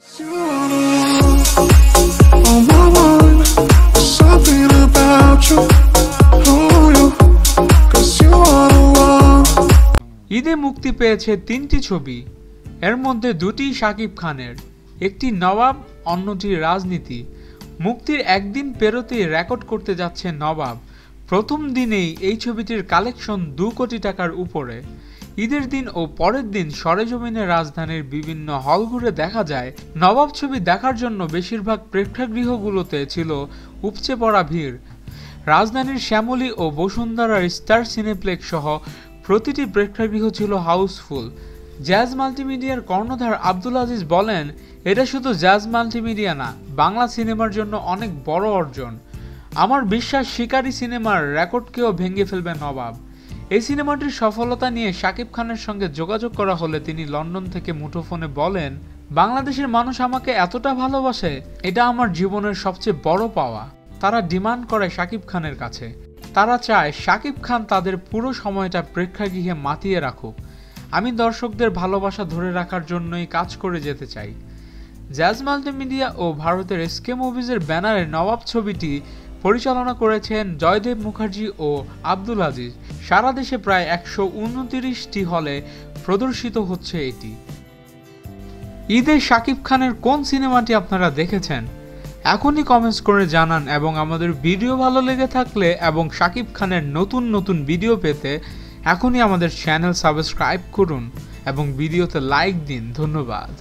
ঈদে মুক্তি পেয়েছে 3টি ছবি, এর মধ্যে 2টি শাকিব খানের, একটি নবাব, অন্যটি রাজনীতি। মুক্তির একদিন পেরোতেই রেকর্ড করতে যাচ্ছে নবাব। প্রথম দিনেই এই ছবিটির কালেকশন 2 কোটি টাকার উপরে। ঈদের দিন ও পরের দিন সরেজমিনে রাজধানীর বিভিন্ন হল ঘুরে দেখা যায়, নবাব ছবি দেখার জন্য বেশিরভাগ প্রেক্ষাগৃহগুলোতে ছিল উপচে পড়া ভিড়। রাজধানীর শ্যামলী ও বসুন্ধরার স্টার সিনেপ্লেক্স সহ প্রতিটি প্রেক্ষাগৃহ ছিল হাউসফুল। জ্যাজ মাল্টিমিডিয়ার কর্ণধার আব্দুল আজিজ বলেন, এটা শুধু জ্যাজ মাল্টিমিডিয়া না, বাংলা সিনেমার জন্য অনেক বড় অর্জন। আমার বিশ্বাস শিকারী সিনেমার রেকর্ডকেও ভেঙে ফেলবে নবাব। এই সিনেমাটির সফলতা নিয়ে শাকিব খানের সঙ্গে যোগাযোগ করা হলে তিনি লন্ডন থেকে মুঠোফোনে বলেন, বাংলাদেশের মানুষ আমাকে এতটা ভালোবাসে, এটা আমার জীবনের সবচেয়ে বড় পাওয়া। তারা ডিমান্ড করে শাকিব খানের কাছে, তারা চায় শাকিব খান তাদের পুরো সময়টা প্রেক্ষাগৃহে মাতিয়ে রাখুক। আমি দর্শকদের ভালোবাসা ধরে রাখার জন্যই কাজ করে যেতে চাই। জ্যাজ মাল্টিমিডিয়া ও ভারতের এসকে মুভিজের ব্যানারে নবাব ছবিটি পরিচালনা করেছেন জয়দেব মুখার্জি ও আব্দুল আজিজ। সারা দেশে প্রায় 129টি হলে প্রদর্শিত হচ্ছে এটি। ঈদে শাকিব খানের কোন সিনেমাটি আপনারা দেখেছেন? এখনই কমেন্টস করে জানান, এবং আমাদের ভিডিও ভালো লেগে থাকলে এবং শাকিব খানের নতুন নতুন ভিডিও পেতে এখনই আমাদের চ্যানেল সাবস্ক্রাইব করুন এবং ভিডিওতে লাইক দিন। ধন্যবাদ।